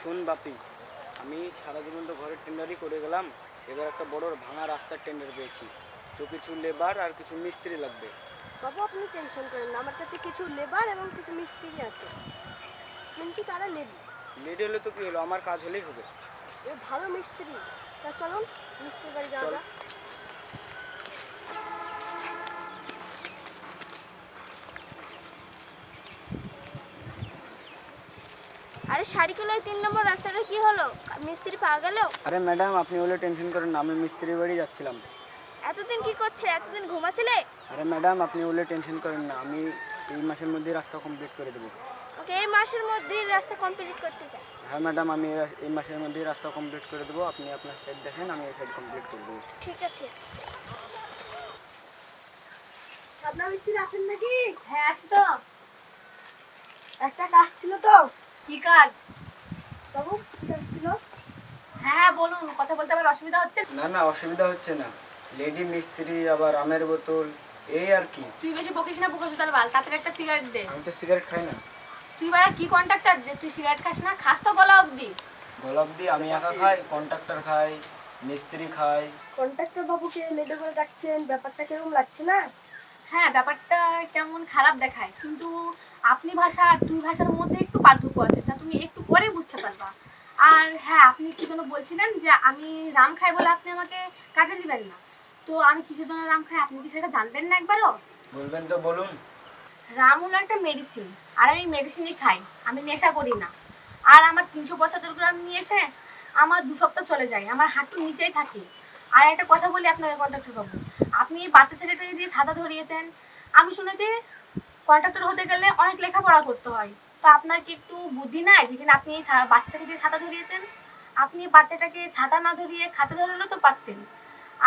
শোন বাপি, আমি সারা জীবন তো ঘরের টেন্ডারই করে গেলাম। এবার একটা বড় ভাঙা রাস্তার টেন্ডার পেয়েছি, তো কিছু লেবার আর কিছু মিস্ত্রি লাগবে। বাবু আপনি টেনশন করেন না, আমার কাছে কিছু লেবার এবং কিছু মিস্ত্রি আছে, কিন্তু তারা লেডি। লেট হলে তো কি হলো, আমার কাজ হলেই হবে। এ ভালো মিস্ত্রি। তা চলুন মিস্ত্রি বাড়ি যাওয়া চল। যাক। আরে সারিকেল ওই 3 নম্বর রাস্তাটা কি হলো? মিস্ত্রি পাওয়া গেল? আরে ম্যাডাম, আপনি হলে টেনশন করেন না, আমি মিস্ত্রি বাড়ি যাচ্ছিলাম। এতদিন কি করছে? এতদিন ঘুমাছিলে? আরে ম্যাডাম, আপনি হলে টেনশন করেন না, আমি এই মাসের মধ্যেই রাস্তা কমপ্লিট করে দেবো। ওকে, এই মাসের মধ্যেই রাস্তা কমপ্লিট করতে চাই। হ্যাঁ ম্যাডাম, আমি এই মাসের মধ্যেই রাস্তা কমপ্লিট করে দেবো। আপনি আপনার সাইড দেখেন, আমি এই সাইড কমপ্লিট করে দেবো। ঠিক আছে। আপনার মিস্ত্রি আছেন নাকি? হ্যাঁ আছি তো। একটা কাজ ছিল তো। কি কাজ? বাবু কি কাজ ছিল? হ্যাঁ বলুন, কথা বলতে আবার অসুবিধা হচ্ছে? না না, অসুবিধা হচ্ছে না। লেডি মিস্ত্রি, আবার আমের বোতল, এই আর কি। তুই বেশি বকিস না, বকিস তার বাল। তাড়াতাড়ি একটা সিগারেট দে। আমি তো সিগারেট খাই না। তুই বাড়া কি কন্ট্রাক্টর যে তুই সিগারেট খাস না? খাস তো গলা অবধি। গোলাপ দিয়ে আমি একা খাই, কন্ট্রাক্টর খাই, মিস্ত্রি খাই। কন্ট্রাক্টর বাবুকে লেডি করে ডাকছেন, ব্যাপারটা কেমন লাগছে না? হ্যাঁ ব্যাপারটা কেমন খারাপ দেখায়, কিন্তু আপনি ভাষা আর তুই ভাষার মধ্যে একটু পার্থক্য আছে, তা তুমি একটু পরে বুঝতে পারবা। আর হ্যাঁ, আপনি কি যেন বলছিলেন যে আমি রাম খাই বলে আপনি আমাকে কাজে দিবেন না। তো আমি কিসের জন্য রাম খাই আপনি কি সেটা জানবেন না একবারও? বলবেন তো বলুন। রাম হলো একটা মেডিসিন, আর আমি মেডিসিনই খাই, আমি নেশা করি না। আর আমার 375 গ্রাম নিয়ে এসে আমার 2 সপ্তাহ চলে যায়, আমার হাঁটুর নিচেই থাকে। আর একটা কথা বলি আপনাকে কন্ট্রাক্টর বাবু, আপনি এই বাচ্চা ছেলেটাকে দিয়ে ছাতা ধরিয়েছেন। আমি শুনেছি কন্ট্রাক্টর হতে গেলে অনেক লেখাপড়া করতে হয়। তো আপনার কি একটু বুদ্ধি নাই, যেখানে আপনি এই বাচ্চাটাকে দিয়ে ছাতা ধরিয়েছেন? আপনি বাচ্চাটাকে ছাতা না ধরিয়ে খাতে ধরালেও তো পারতেন।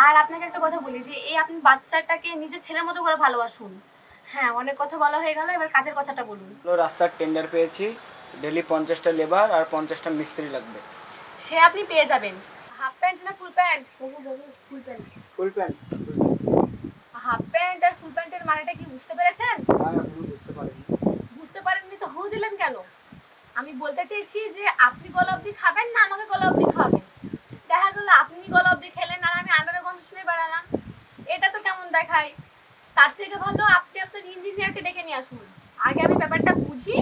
আর আপনাকে একটা কথা বলি যে এই আপনি বাচ্চাটাকে নিজের ছেলের মতো করে ভালোবাসুন। হ্যাঁ, অনেক কথা বলা হয়ে গেল, এবার কাজের কথাটা বলুন। রাস্তার টেন্ডার পেয়েছি, ডেলি 50টা লেবার আর 50টা মিস্ত্রি লাগবে। সে আপনি পেয়ে যাবেন। হাফ প্যান্ট না full pant? Full pant. Full pant. Half pant আর ফুল প্যান্টের মানেটা কি বুঝতে পেরেছেন? আমি এখনো বুঝতে পারিনি। বুঝতে পারেননি তো হু দিলেন কেন? আমি বলতে চাইছি যে আপনি গলা অবধি খাবেন না আমাকে গলা অবধি খাওয়াবেন? দেখা গেল আপনি গলা অবধি খেলেন আর আমি আন্ডারের গন্ধ শুনে বেড়ালাম, এটা তো কেমন দেখায়? তার থেকে ভালো আপনি আপনার ইঞ্জিনিয়ারকে ডেকে নিয়ে আসুন, আগে আমি ব্যাপারটা বুঝি,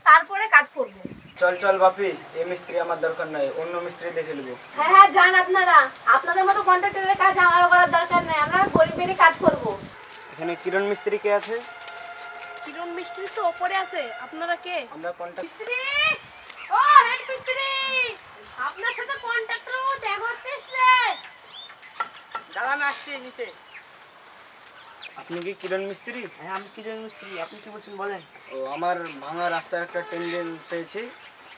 তারপরে কাজ করব। চল চল বাপি, এই মিস্ত্রি আমার দরকার নাই, অন্য মিস্ত্রি দেখে নেবো। হ্যাঁ হ্যাঁ যান আপনারা, আপনাদের মতো কন্ট্রাক্টরের কাজ আমারও করার দরকার নেই, আমরা গরিবেরই কাজ করব। এখানে কিরণ মিস্ত্রি কে আছে? কিরণ মিস্ত্রি তো ওপরে আছে, আপনারা কে? আমরা কন্ট্যাক্ট। মিস্ত্রি, ও হেড মিস্ত্রি, আপনার সাথে কন্ট্রাক্টর দেখা করতে এসেছে। দাদা আমি আসছি নিচে। আপনি কি কিরণ মিস্ত্রি? হ্যাঁ আমি কিরণ মিস্ত্রি, আপনি কি বলছেন বলেন। ও, আমার ভাঙা রাস্তার একটা টেন্ডার পেয়েছি,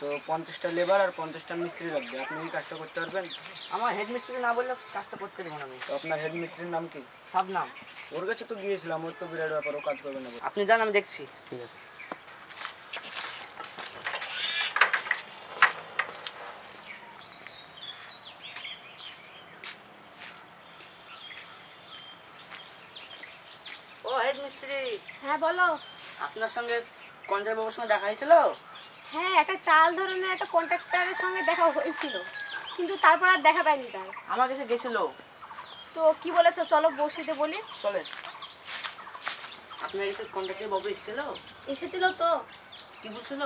তো 50টা লেবার আর 50টা মিস্ত্রি লাগবে। আপনি কি কাজটা করতে পারবেন? আমার হেড মিস্ত্রি না বললে কাজটা করতে দেবো না আমি। তো আপনার হেড মিস্ত্রির নাম কি? সব নাম। ওর কাছে তো গিয়েছিলাম, ওর তো বিরাট ব্যাপার, ও কাজ করবে না বলে। আপনি যান, আমি দেখছি। ঠিক আছে। ও হেড মিস্ত্রি, হ্যাঁ বলো। আপনার সঙ্গে কন্ট্রাক্টর বাবুর সঙ্গে দেখা হয়েছিল? হ্যাঁ, একটা টাল ধরনের একটা কন্ট্রাক্টরের সঙ্গে দেখা হয়েছিল, কিন্তু তারপর আর দেখা পাইনি তার। আমার কাছে গেছিল। তো কি বলেছো, চলো বসিতে বলি। চলে। আপনার কাছে কন্ট্রাক্টর বাবু এসেছিল? এসেছিল তো। কি বলছিল?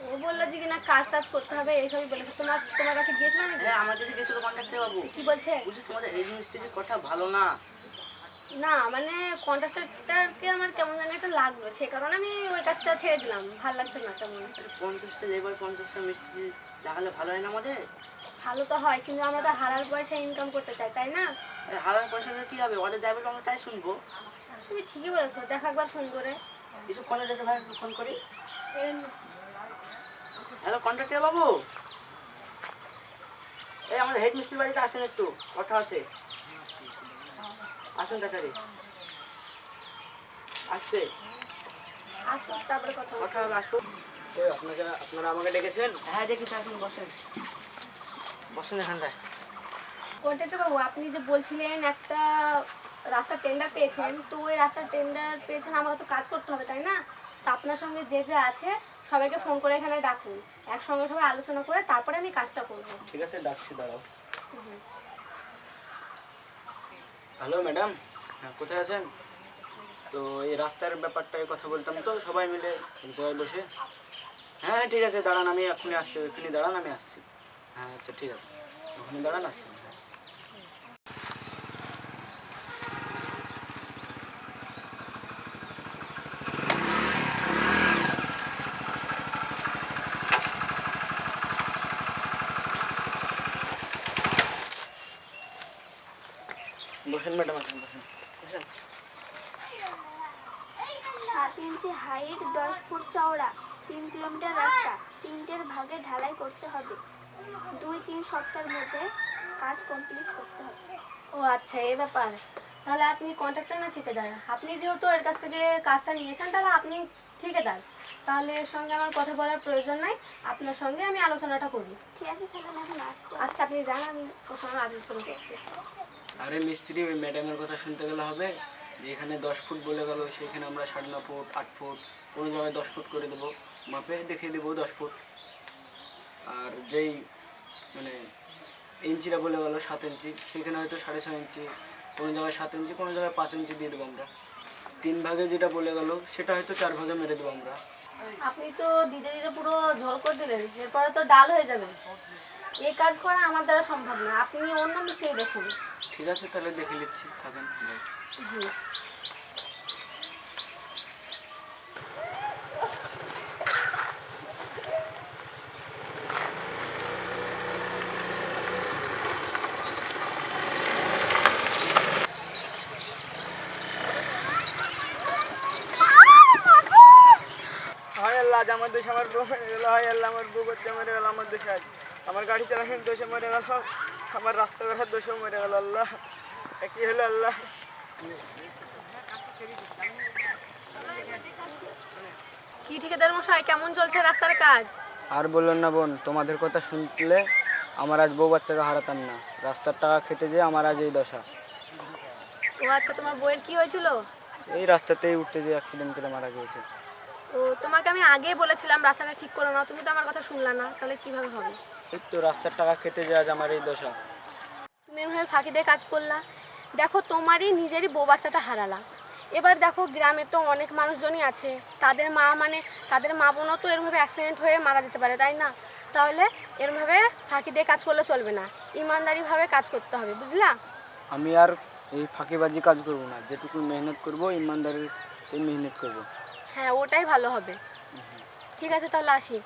ও বললো যে কিনা কাজ টাজ করতে হবে, এইসবই বলেছে। তোমার কাছে গিয়েছিল নাকি? হ্যাঁ আমার কাছে গেছিল কন্ট্রাক্টর বাবু। কি বলছে? বলছি তোমাদের হেড মিস্ত্রির কথা ভালো না। না মানে কন্ট্রাক্টরটাকে আমার কেমন জানি একটা লাগলো, সে কারণে আমি ওই কাজটা ছেড়ে দিলাম, ভালো লাগছে না তেমন। 50টা লেবার 50টা মিস্ত্রি দেখালে ভালো হয় না আমাদের? ভালো তো হয়, কিন্তু আমরা তো হারার পয়সা ইনকাম করতে চাই, তাই না? হারার পয়সা দিয়ে কি হবে? অর্ডার যাবে আমরা তাই শুনবো। তুমি ঠিকই বলেছো, দেখা একবার ফোন করে। এসব কন্ট্রাক্টর ভাই ফোন করি। এই হ্যালো কন্ট্রাক্টর বাবু, এই আমাদের হেড মিস্ত্রি বাড়িতে আসেন, একটু কথা আছে। আসুন তাড়াতাড়ি। আসছে। আসো, তারপরে কথা বলবো। কথা হবে, আসুন। তো আপনারা আমাকে ডেকেছেন? হ্যাঁ দেখি, আসুন বসেন। বসেন এখানটায়। কন্ট্রাক্টর বাবু, আপনি যে বলছিলেন একটা রাস্তার টেন্ডার পেয়েছেন, তো ওই রাস্তার টেন্ডার পেয়েছেন, আমাকে তো কাজ করতে হবে তাই না? তো আপনার সঙ্গে যে যে আছে সবাইকে ফোন করে এখানে ডাকুন, একসঙ্গে সবাই আলোচনা করে তারপরে আমি কাজটা করবো। ঠিক আছে, ডাকছি, দাঁড়াও। হ্যালো ম্যাডাম, হ্যাঁ কোথায় আছেন? তো এই রাস্তার ব্যাপারটায় কথা বলতাম তো সবাই মিলে এক জায়গায় বসে। হ্যাঁ হ্যাঁ ঠিক আছে, দাঁড়ান, আমি এক্ষুনি আসছি, এক্ষুনি দাঁড়ান, আমি আসছি। হ্যাঁ আচ্ছা ঠিক আছে, ওখানে দাঁড়ান, আসছি। হ্যাঁ। বসেন ম্যাডাম, আসেন, বসেন, বসেন। 7 ইঞ্চি হাইট, 10 ফুট চওড়া, 3 কিলোমিটার রাস্তা, 3টের ভাগে ঢালাই করতে হবে। 2-3 সপ্তাহের মধ্যে কাজ কমপ্লিট করতে হবে। ও আচ্ছা, এই ব্যাপার। তাহলে আপনি কন্ট্রাক্টর না ঠিকাদার? আপনি যেহেতু এর কাছ থেকে কাজটা নিয়েছেন তাহলে আপনি ঠিকাদার, তাহলে এর সঙ্গে আমার কথা বলার প্রয়োজন নাই, আপনার সঙ্গে আমি আলোচনাটা করি। ঠিক আছে, তাহলে আমি এখন আসছি। আচ্ছা আপনি জান, আমি ওর সঙ্গে আলোচনা করছি। আরে মিস্ত্রি, ওই ম্যাডামের কথা শুনতে গেলে হবে যে এখানে 10 ফুট বলে গেল, সেখানে আমরা 9.5 ফুট, 8 ফুট, কোনো জায়গায় 10 ফুট করে দেবো, মাপে দেখিয়ে দেবো 10 ফুট। আর যেই মানে ইঞ্চিটা বলে গেল 7 ইঞ্চি, সেখানে হয়তো 6.5 ইঞ্চি, কোনো জায়গায় 7 ইঞ্চি, কোনো জায়গায় 5 ইঞ্চি দিয়ে দেবো আমরা। 3 ভাগে যেটা বলে গেল সেটা হয়তো 4 ভাগে মেরে দেবো আমরা। আপনি তো দিতে দিতে পুরো ঝল করে দিলেন, এরপরে তো ডাল হয়ে যাবে। এই কাজ করা আমার দ্বারা সম্ভব না, আপনি অন্য মিস্ত্রি দেখুন। ঠিক আছে, তাহলে দেখে নিচ্ছি, থাকেন। হুম। হায় আল্লাহ, আজ আমার দেশে আমার বউ মেরে গেল। হায় আল্লাহ, আমার বউ বাচ্চা মেরে গেল আমার দেশে। আজ আমার গাড়ি চালানোর দোষে মরে গেল, আমার রাস্তাঘাটের দোষেও মরে গেল। আল্লাহ, কি হলো আল্লাহ? কি ঠিকাদার মশাই, কেমন চলছে রাস্তার কাজ? আর বললেন না বোন, তোমাদের কথা শুনলে আমার আজ বউ বাচ্চাকে হারাতাম না। রাস্তার টাকা খেতে যেয়ে আমার আজ এই দশা। ও আচ্ছা, তোমার বইয়ের কি হয়েছিল? এই রাস্তাতেই উঠতে যেয়ে অ্যাক্সিডেন্ট করে মারা গিয়েছে। ও, তোমাকে আমি আগেই বলেছিলাম রাস্তাটা ঠিক করো না, তুমি তো আমার কথা শুনলা না, তাহলে কিভাবে হবে? এই তো রাস্তার টাকা খেতে যেয়ে আজ আমার এই দশা। তুমি এভাবে ফাঁকি দিয়ে কাজ করলা, দেখো তোমারই নিজেরই বউ বাচ্চাটা হারালা। এবার দেখো গ্রামে তো অনেক মানুষজনই আছে, তাদের মা বোনও তো এরভাবে অ্যাক্সিডেন্ট হয়ে মারা যেতে পারে, তাই না? তাহলে এরভাবে ফাঁকি দিয়ে কাজ করলে চলবে না, ইমানদারিভাবে কাজ করতে হবে, বুঝলা? আমি আর এই ফাঁকিবাজি কাজ করব না, যেটুকু মেহনত করব ইমানদারিতে মেহনত করব। হ্যাঁ, ওটাই ভালো হবে। ঠিক আছে, তাহলে আসি।